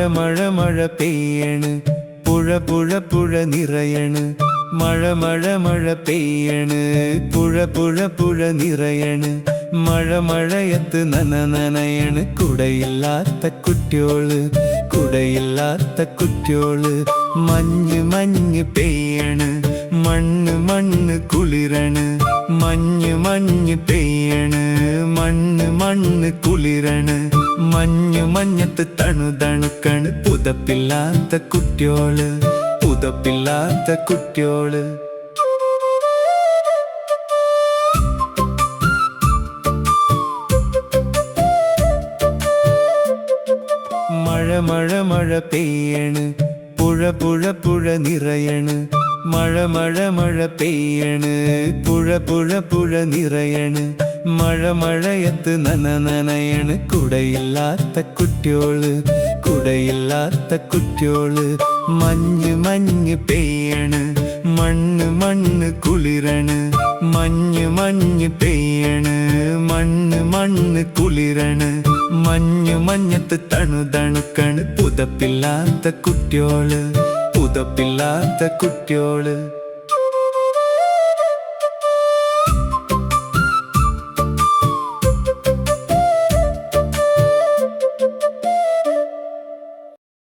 മഴ പെയ്യണ് പുഴ നിറയണ് മഴ പെയ്യണ് പുഴ നിറയണ് മഴയത്ത് നനയണ് കുടയില്ലാത്ത കുട്ടിയോള് മഞ്ഞ് പെയ്യണ് മണ്ണ് കുളിരണ് മഞ്ഞ് പെയ്യണ് മണ്ണ് കുളിരണ് മഞ്ഞത്ത് തണുക്കണ് പുതപ്പില്ലാത്ത കുട്ടിയോള് മഴ പെയ്യണ് പുഴ നിറയണ് മഴ പെയ്യണ് പുഴ നിറയണ് മഴയത്ത് നനയണ് കുടയില്ലാത്ത കുട്ടിയോള് മഞ്ഞ് പെയ്യണ് മണ്ണ് കുളിരണ് മഞ്ഞ് പെയ്യണ് മണ്ണ് കുളിരണ് മഞ്ഞത്ത് തണുക്കണ് പുതപ്പില്ലാത്ത കുട്ടിയോള്